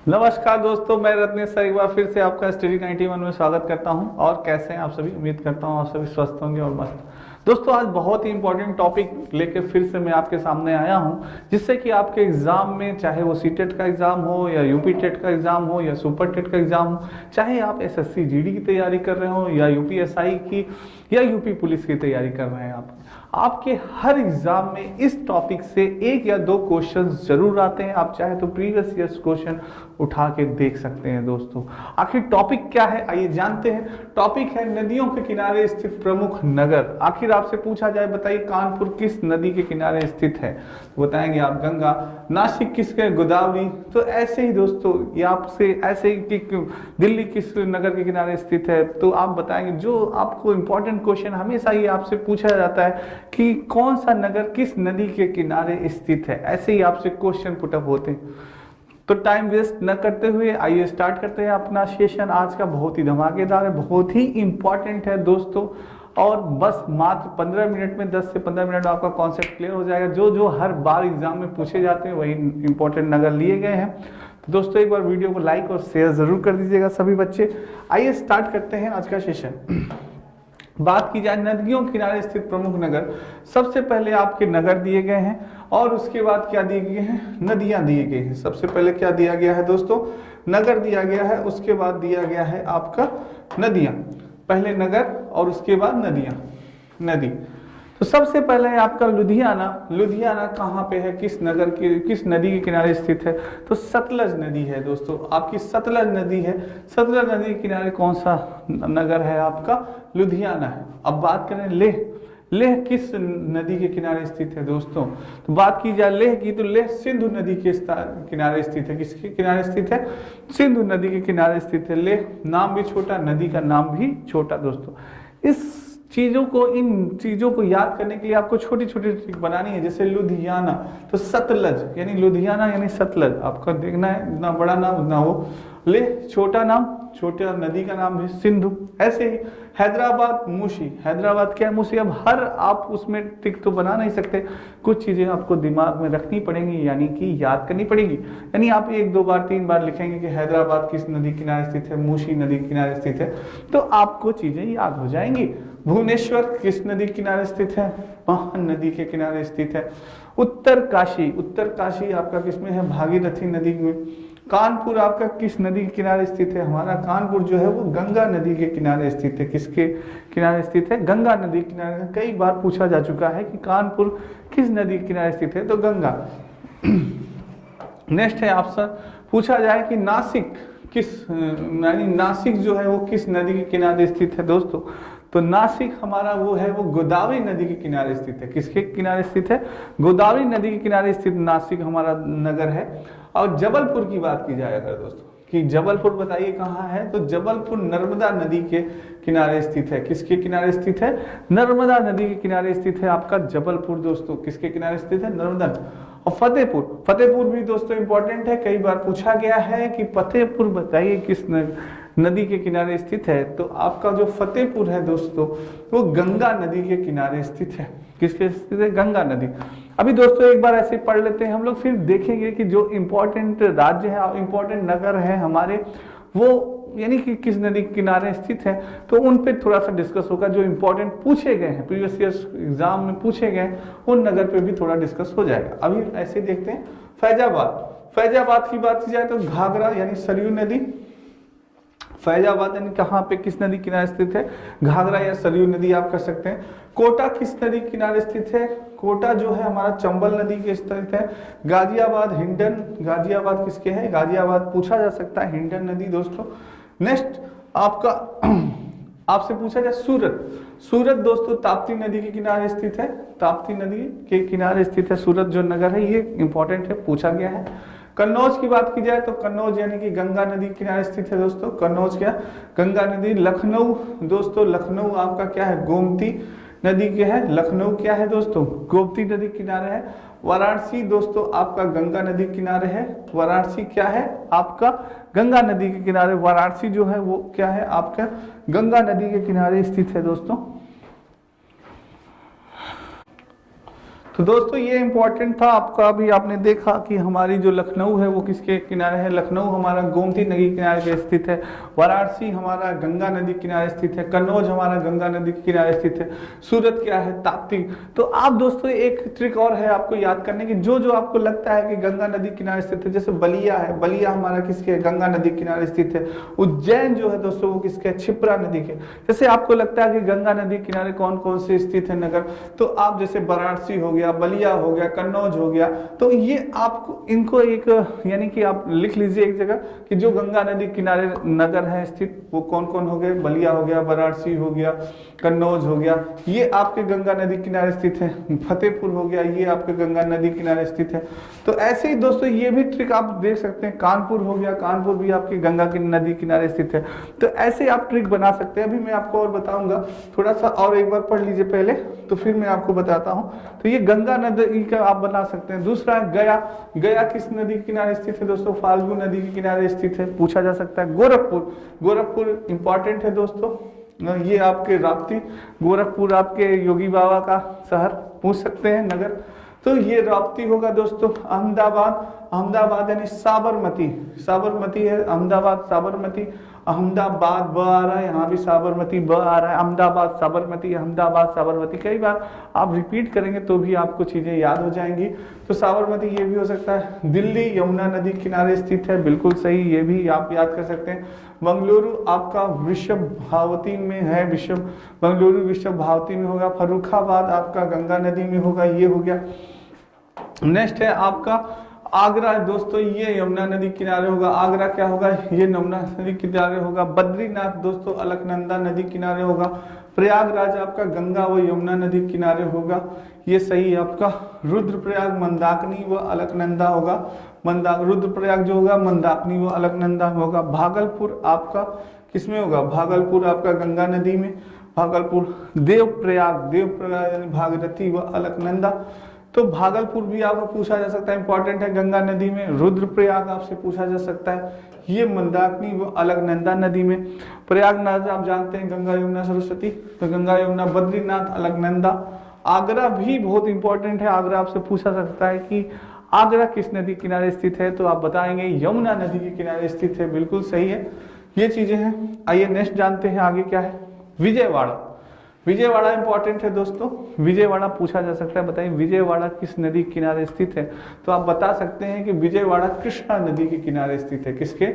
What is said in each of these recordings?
नमस्कार दोस्तों, मैं रत्नेश सर एक बार फिर से आपका स्टडी 91 में स्वागत करता हूं। और कैसे हैं आप सभी? उम्मीद करता हूं आप सभी स्वस्थ होंगे और मस्त। दोस्तों, आज बहुत ही इंपॉर्टेंट टॉपिक लेके फिर से मैं आपके सामने आया हूं, जिससे कि आपके एग्जाम में, चाहे वो सीटेट का एग्जाम हो या यूपी टेट का एग्जाम हो या सुपर टेट का एग्जाम हो, चाहे आप एसएससी जीडी की तैयारी कर रहे हो या यूपीएसआई की या यूपी पुलिस की तैयारी कर रहे हैं, आपके हर एग्जाम में इस टॉपिक से एक या दो क्वेश्चन जरूर आते हैं। आप चाहे तो प्रीवियस ईयर्स क्वेश्चन उठा के देख सकते हैं। दोस्तों, आखिर टॉपिक क्या है, आइए जानते हैं। टॉपिक है नदियों के किनारे स्थित प्रमुख नगर। आखिर आपसे पूछा जाए, बताइए कानपुर किस नदी के किनारे स्थित है, तो बताएंगे आप गंगा। नासिक किसके? गोदावरी। तो ऐसे ही दोस्तों, ये आपसे ऐसे ही कि दिल्ली किस नगर के किनारे स्थित है, तो आप बताएंगे। जो आपको इंपॉर्टेंट क्वेश्चन हमेशा ही आपसे पूछा जाता है कि कौन सा नगर किस नदी के किनारे स्थित है, ऐसे ही आपसे क्वेश्चन पुटअप होते हैं। तो टाइम वेस्ट न करते हुए आइए स्टार्ट करते हैं अपना सेशन। आज का बहुत ही धमाकेदार है, बहुत ही इंपॉर्टेंट है दोस्तों। और बस मात्र 15 मिनट में, 10 से 15 मिनट में आपका कॉन्सेप्ट क्लियर हो जाएगा। जो जो हर बार एग्जाम में पूछे जाते हैं वही इंपॉर्टेंट नगर लिए गए हैं। तो दोस्तों, एक बार वीडियो को लाइक और शेयर जरूर कर दीजिएगा सभी बच्चे। आइए स्टार्ट करते हैं आज का सेशन। बात की जाए नदियों के किनारे स्थित प्रमुख नगर, सबसे पहले आपके नगर दिए गए हैं और उसके बाद क्या दिए गए हैं? नदियां दिए गए हैं। सबसे पहले क्या दिया गया है दोस्तों? नगर दिया गया है, उसके बाद दिया गया है आपका नदियां। पहले नगर और उसके बाद नदियां। नदी तो सबसे पहले आपका लुधियाना। लुधियाना कहाँ पे है, किस नगर के, किस नदी के किनारे स्थित है? तो सतलज नदी है दोस्तों, आपकी सतलज नदी है। सतलज नदी के किनारे कौन सा नगर है? आपका लुधियाना है। अब बात करें लेह। लेह किस नदी के किनारे स्थित है दोस्तों? तो बात की जाए लेह की, तो लेह सिंधु नदी के किनारे स्थित है। किसके किनारे स्थित है? सिंधु नदी के किनारे स्थित है लेह। नाम भी छोटा, नदी का नाम भी छोटा। दोस्तों, इस चीजों को, इन चीजों को याद करने के लिए आपको छोटी छोटी ट्रिक बनानी है। जैसे लुधियाना तो सतलज, यानी लुधियाना यानी सतलज आपका देखना है। इतना बड़ा नाम उतना वो। ले छोटा नाम, छोटा नदी का नाम है सिंधु। ऐसे ही हैदराबाद मूसी। हैदराबाद क्या है? मूसी। अब हर आप उसमें टिक तो बना नहीं सकते, कुछ चीजें आपको दिमाग में रखनी पड़ेंगी, यानी कि याद करनी पड़ेगी। यानी आप एक दो बार तीन बार लिखेंगे कि हैदराबाद किस नदी किनारे स्थित है, मूसी नदी किनारे स्थित है, तो आपको चीजें याद हो जाएंगी। भुवनेश्वर किस नदी किनारे स्थित है? महान नदी के किनारे स्थित है। उत्तर काशी। उत्तर काशी आपका किसमें है? भागीरथी नदी में। कानपुर आपका किस नदी के किनारे स्थित है? हमारा कानपुर जो है वो गंगा नदी के किनारे स्थित है। किसके किनारे स्थित है? गंगा नदी के किनारे। कई बार पूछा जा चुका है कि कानपुर किस नदी के किनारे स्थित है, तो गंगा। नेक्स्ट है आपसे पूछा जाए कि नासिक किस, यानी नासिक जो है वो किस नदी के किनारे स्थित है दोस्तों? तो नासिक हमारा वो है, वो गोदावरी नदी के किनारे स्थित है। किसके किनारे स्थित है? गोदावरी नदी के किनारे स्थित नासिक हमारा नगर है। और जबलपुर की बात की जाए अगर दोस्तों, कि जबलपुर बताइए कहाँ है, तो जबलपुर नर्मदा नदी के किनारे स्थित है। किसके किनारे स्थित है? नर्मदा नदी के किनारे स्थित है आपका जबलपुर दोस्तों। किसके किनारे स्थित है? नर्मदा। और फतेहपुर, फतेहपुर भी दोस्तों इंपॉर्टेंट है, कई बार पूछा गया है कि फतेहपुर बताइए किस नदी के किनारे स्थित है, तो आपका जो फतेहपुर है दोस्तों वो गंगा नदी के किनारे स्थित है। किसके स्थित है? गंगा नदी। अभी दोस्तों एक बार ऐसे पढ़ लेते हैं हम लोग, फिर देखेंगे कि जो इंपॉर्टेंट राज्य है, इंपॉर्टेंट नगर है हमारे, वो यानी कि किस नदी के किनारे स्थित है, तो उन पे थोड़ा सा डिस्कस होगा। जो इंपॉर्टेंट पूछे गए हैं, प्रीवियस ईयर एग्जाम में पूछे गए हैं, उन नगर पे भी थोड़ा डिस्कस हो जाएगा। अभी ऐसे देखते हैं फैजाबाद। फैजाबाद की बात की जाए तो घाघरा यानी सरयू नदी। फैजाबाद यानी कहाँ पे, किस नदी किनारे स्थित है? घाघरा या सरयू नदी आप कर सकते हैं। कोटा किस नदी किनारे स्थित है? कोटा जो है हमारा चंबल नदी के स्थित है। गाजियाबाद, हिंडन। गाजियाबाद किसके है? गाजियाबाद पूछा जा सकता है, हिंडन नदी दोस्तों। नेक्स्ट आपका आपसे पूछा जाए सूरत। सूरत दोस्तों ताप्ती नदी के किनारे स्थित है। ताप्ती नदी के किनारे स्थित है सूरत जो नगर है, ये इंपॉर्टेंट है, पूछा गया है। कन्नौज की बात की जाए तो कन्नौज यानी कि गंगा नदी के किनारे स्थित है दोस्तों। कन्नौज क्या? गंगा नदी। लखनऊ दोस्तों, लखनऊ आपका क्या है? गोमती नदी के है। लखनऊ क्या है दोस्तों? गोमती नदी किनारे है। वाराणसी दोस्तों आपका गंगा नदी किनारे है। वाराणसी क्या है? आपका गंगा नदी के किनारे। वाराणसी जो है वो क्या है? आपका गंगा नदी के किनारे स्थित है दोस्तों। तो दोस्तों ये इंपॉर्टेंट था आपका। अभी आपने देखा कि हमारी जो लखनऊ है वो किसके किनारे है, लखनऊ हमारा गोमती नदी किनारे पे स्थित है, वाराणसी हमारा गंगा नदी किनारे स्थित है, कन्नौज हमारा गंगा नदी के किनारे स्थित है, सूरत क्या है, ताप्ती। तो आप दोस्तों एक ट्रिक और है आपको याद करने की, जो जो आपको लगता है कि गंगा नदी किनारे स्थित है, जैसे बलिया है, बलिया हमारा किसके, गंगा नदी किनारे स्थित है। उज्जैन जो है दोस्तों वो किसके, क्षिप्रा नदी के। जैसे आपको लगता है कि गंगा नदी किनारे कौन कौन से स्थित है नगर, तो आप जैसे वाराणसी हो गया, बलिया हो गया, कन्नौज हो गया, तो ये आपको इनको एक यानी कि आप लिख लीजिए एक जगह कि जो गंगा नदी किनारे नगर है स्थित वो कौन कौन हो गए, बलिया हो गया, वाराणसी हो गया, कन्नौज हो गया, ये आपके गंगा नदी किनारे स्थित है। फतेहपुर हो गया, ये आपके गंगा नदी किनारे स्थित है। तो ऐसे ही दोस्तों ये भी ट्रिक आप देख सकते हैं, कानपुर हो गया, कानपुर भी आपकी गंगा की नदी किनारे स्थित है। तो ऐसे आप ट्रिक बना सकते हैं। अभी मैं आपको और बताऊंगा, थोड़ा सा और एक बार पढ़ लीजिए पहले, तो फिर मैं आपको बताता हूँ। तो ये गंगा नदी का आप बना सकते हैं। दूसरा है गया, गया किस नदी के किनारे स्थित है दोस्तों, फाल्गु नदी के किनारे स्थित है, पूछा जा सकता है। गोरखपुर, गोरखपुर इंपॉर्टेंट है दोस्तों, ये आपके राप्ती, गोरखपुर आपके योगी बाबा का शहर पूछ सकते हैं नगर, तो ये राप्ती होगा दोस्तों। अहमदाबाद, अहमदाबाद यानी साबरमती, साबरमती है अहमदाबाद, साबरमती, अहमदाबाद ब आ रहा है, यहाँ भी साबरमती ब आ रहा है, अहमदाबाद साबरमती, अहमदाबाद साबरमती। कई बार आप रिपीट करेंगे तो भी आपको चीजें याद हो जाएंगी। तो साबरमती ये भी हो सकता है। दिल्ली यमुना नदी किनारे स्थित है, बिल्कुल सही, ये भी आप याद कर सकते हैं। बंगलुरु आपका विश्वभावती में है, बंगलुरु विश्वभावती में होगा। फर्रुखाबाद आपका गंगा नदी में होगा, ये हो गया। नेक्स्ट है आपका आगरा दोस्तों, ये यमुना नदी किनारे होगा। आगरा क्या होगा, ये यमुना नदी किनारे होगा। बद्रीनाथ दोस्तों अलकनंदा नदी किनारे होगा। प्रयागराज आपका गंगा व यमुना नदी किनारे होगा, ये सही है आपका। रुद्रप्रयाग मंदाकिनी व अलकनंदा होगा, रुद्रप्रयाग जो होगा मंदाकिनी व अलकनंदा होगा। भागलपुर आपका किसमें होगा, भागलपुर आपका गंगा नदी में, भागलपुर। देवप्रयाग यानी भागीरथी व अलकनंदा, तो भागलपुर भी आपको पूछा जा सकता है, इंपॉर्टेंट है गंगा नदी में। रुद्रप्रयाग आपसे पूछा जा सकता है, ये मंदाकिनी व अलकनंदा नदी में। प्रयागराज आप जानते हैं गंगा यमुना सरस्वती, तो गंगा यमुना, बद्रीनाथ अलकनंदा। आगरा भी बहुत इंपॉर्टेंट है, आगरा आपसे पूछा सकता है कि आगरा किस नदी किनारे स्थित है, तो आप बताएंगे यमुना नदी के किनारे स्थित है, बिल्कुल सही है। ये चीजें हैं। आइए नेक्स्ट जानते हैं आगे क्या है। विजयवाड़ा, विजयवाड़ा इंपॉर्टेंट है दोस्तों, विजयवाड़ा पूछा जा सकता है, बताइए विजयवाड़ा किस नदी किनारे स्थित है, तो आप बता सकते हैं कि विजयवाड़ा कृष्णा नदी के किनारे स्थित है। किसके,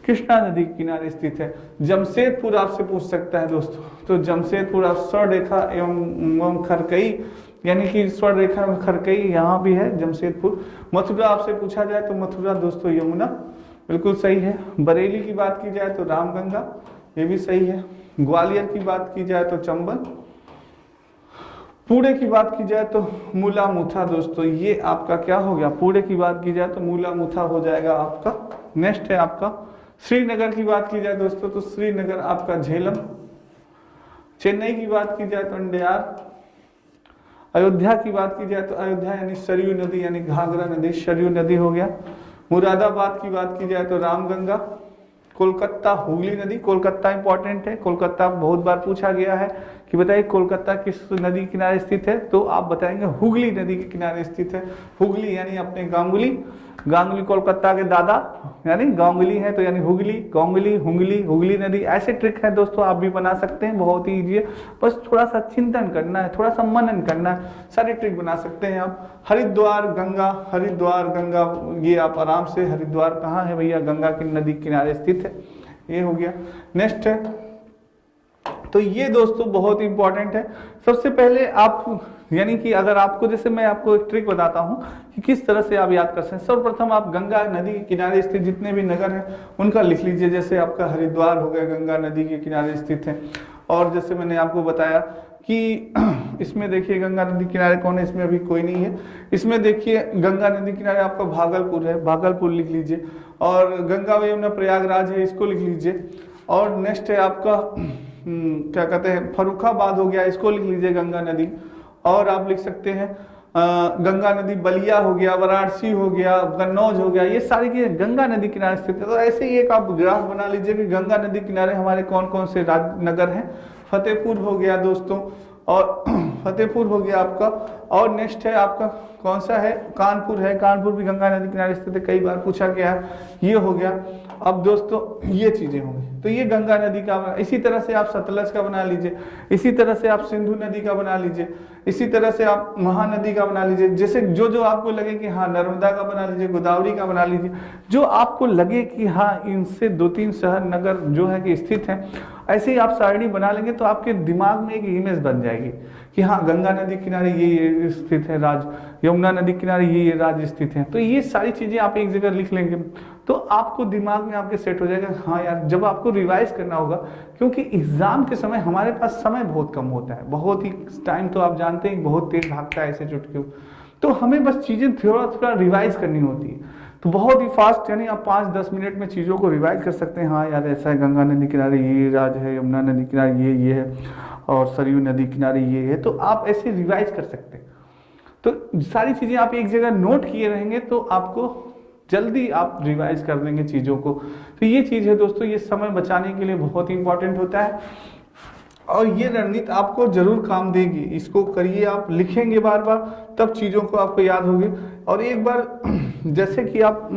कृष्णा नदी के किनारे स्थित है। जमशेदपुर आपसे पूछ सकता है दोस्तों, तो जमशेदपुर आप स्वर्णरेखा एवं खरकई यानी कि स्वर्णरेखा एवं खरकई यहाँ भी है जमशेदपुर। मथुरा आपसे पूछा जाए तो मथुरा दोस्तों यमुना, बिल्कुल सही है। बरेली की बात की जाए तो रामगंगा, ये भी सही है। ग्वालियर की बात की जाए तो चंबल, पुणे की बात की जाए तो मूला मुथा दोस्तों, ये आपका क्या हो गया, पुणे की बात की जाए तो मूला मुथा हो जाएगा आपका। नेक्स्ट है आपका श्रीनगर की बात की जाए दोस्तों, तो श्रीनगर आपका झेलम। चेन्नई की बात की जाए तो अंडयार। अयोध्या की बात की जाए तो अयोध्या यानी सरयू नदी यानी घाघरा नदी, सरयू नदी हो गया। मुरादाबाद की बात की जाए तो रामगंगा। कोलकाता हुगली नदी, कोलकाता इंपॉर्टेंट है, कोलकाता बहुत बार पूछा गया है कि बताइए कोलकाता किस नदी के किनारे स्थित है, तो आप बताएंगे हुगली नदी के किनारे स्थित है। हुगली यानी अपने गांगुली, गांगुली कोलकाता के दादा यानी गांगुली है, तो यानी हुगली, गांगुली, हुगली, हुगली नदी। ऐसे ट्रिक है दोस्तों, आप भी बना सकते हैं, बहुत ही इजी है, बस थोड़ा सा चिंतन करना है, थोड़ा सा मनन करना है, सारे ट्रिक बना सकते हैं आप। हरिद्वार गंगा, हरिद्वार गंगा, ये आप आराम से, हरिद्वार कहाँ है भैया, गंगा की नदी किनारे स्थित है, ये हो गया। नेक्स्ट है, तो ये दोस्तों बहुत इंपॉर्टेंट है। सबसे पहले आप यानी कि अगर आपको, जैसे मैं आपको एक ट्रिक बताता हूं कि किस तरह से आप याद कर सकते हैं। सर्वप्रथम आप गंगा नदी के किनारे स्थित जितने भी नगर हैं उनका लिख लीजिए। जैसे आपका हरिद्वार हो गया, गंगा नदी के किनारे स्थित है। और जैसे मैंने आपको बताया कि इसमें देखिए गंगा नदी किनारे कौन है, इसमें अभी कोई नहीं है। इसमें देखिए गंगा नदी किनारे आपका भागलपुर है, भागलपुर लिख लीजिए। और गंगा व यमुना प्रयागराज है, इसको लिख लीजिए। और नेक्स्ट है आपका क्या कहते हैं, फर्रुखाबाद हो गया, इसको लिख लीजिए गंगा नदी। और आप लिख सकते हैं गंगा नदी बलिया हो गया, वाराणसी हो गया, कन्नौज हो गया, ये सारी की गंगा नदी किनारे स्थित है। तो ऐसे ही एक आप ग्राफ बना लीजिए कि गंगा नदी किनारे हमारे कौन कौन से नगर हैं। फतेहपुर हो गया दोस्तों, और फतेहपुर हो गया आपका, और नेक्स्ट है आपका कौन सा है, कानपुर है, कानपुर भी गंगा नदी किनारे स्थित है, कई बार पूछा गया है, ये हो गया। अब दोस्तों ये चीजें होंगी, तो ये गंगा नदी का, इसी तरह से आप सतलज का बना लीजिए, इसी तरह से आप सिंधु नदी का बना लीजिए, इसी तरह से आप महानदी का बना लीजिए, जैसे जो जो आपको लगे कि हाँ नर्मदा का बना लीजिए, गोदावरी का बना लीजिए, जो आपको लगे कि हाँ इनसे 2-3 शहर नगर जो है कि स्थित हैं, ऐसे ही आप सारणी बना लेंगे तो आपके दिमाग में एक इमेज बन जाएगी कि हाँ गंगा नदी किनारे ये स्थित है राज्य, यमुना नदी किनारे ये राज्य स्थित है। तो ये सारी चीजें आप एक जगह लिख लेंगे तो आपको दिमाग में आपके सेट हो जाएगा। हाँ यार, जब आपको रिवाइज करना होगा, क्योंकि एग्जाम के समय हमारे पास समय बहुत कम होता है, बहुत ही टाइम तो आप जानते हैं बहुत तेज भागता है ऐसे चुटकियों, तो हमें बस चीजें थोड़ा थोड़ा रिवाइज करनी होती है। तो बहुत ही फास्ट, यानी आप 5-10 मिनट में चीज़ों को रिवाइज कर सकते हैं। हाँ यार ऐसा है, गंगा नदी किनारे ये राज्य है, यमुना नदी किनारे ये है, और सरयू नदी किनारे ये है, तो आप ऐसे रिवाइज कर सकते हैं। तो सारी चीज़ें आप एक जगह नोट किए रहेंगे तो आपको जल्दी आप रिवाइज कर देंगे चीज़ों को। तो ये चीज़ है दोस्तों, ये समय बचाने के लिए बहुत ही इंपॉर्टेंट होता है, और ये रणनीति आपको जरूर काम देगी। इसको करिए, आप लिखेंगे बार बार, तब चीज़ों को आपको याद होगी। और एक बार जैसे कि आप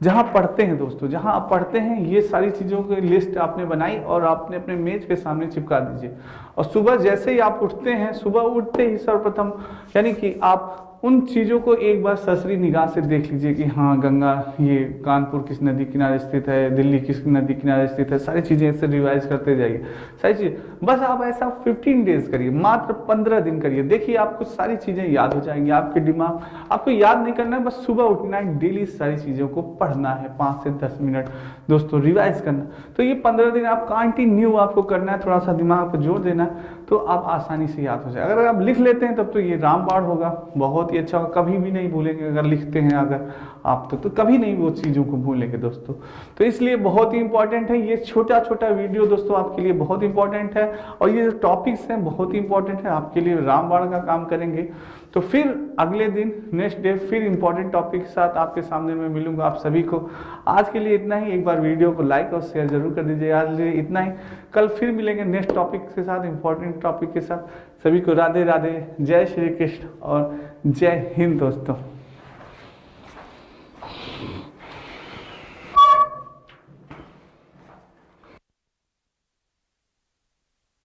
जहाँ पढ़ते हैं दोस्तों, जहाँ आप पढ़ते हैं, ये सारी चीज़ों की लिस्ट आपने बनाई और आपने अपने मेज के सामने चिपका दीजिए। और सुबह जैसे ही आप उठते हैं, सुबह उठते ही सर्वप्रथम यानी कि आप उन चीज़ों को एक बार ससरी निगाह से देख लीजिए कि हाँ गंगा, ये कानपुर किस नदी किनारे स्थित है, दिल्ली किस नदी किनारे स्थित है, सारी चीज़ें ऐसे रिवाइज करते जाइए। सारी चीज़ बस आप ऐसा 15 डेज करिए, मात्र 15 दिन करिए, देखिए आपको सारी चीज़ें याद हो जाएंगी। आपके दिमाग, आपको याद नहीं करना है, बस सुबह उठना है, डेली सारी चीज़ों को पढ़ना है 5 से 10 मिनट दोस्तों, रिवाइज करना। तो ये 15 दिन आप कंटिन्यू आपको करना है, थोड़ा सा दिमाग पर जोर देना है, तो आप आसानी से याद हो जाए। अगर आप लिख लेते हैं तब तो ये रामबाण होगा, बहुत ही अच्छा होगा, कभी भी नहीं भूलेंगे। अगर लिखते हैं अगर आप तो कभी नहीं वो चीज़ों को भूलेंगे दोस्तों। तो इसलिए बहुत ही इंपॉर्टेंट है ये छोटा छोटा वीडियो दोस्तों, आपके लिए बहुत इंपॉर्टेंट है, और ये जो टॉपिक्स हैं बहुत ही इंपॉर्टेंट है आपके लिए, रामबाण का काम करेंगे। तो फिर अगले दिन नेक्स्ट डे फिर इंपॉर्टेंट टॉपिक के साथ आपके सामने मैं मिलूंगा आप सभी को। आज के लिए इतना ही, एक बार वीडियो को लाइक और शेयर जरूर कर दीजिए। आज के लिए इतना ही, कल फिर मिलेंगे नेक्स्ट टॉपिक के साथ, इंपॉर्टेंट टॉपिक के साथ। सभी को राधे राधे, जय श्री कृष्ण और जय हिंद दोस्तों।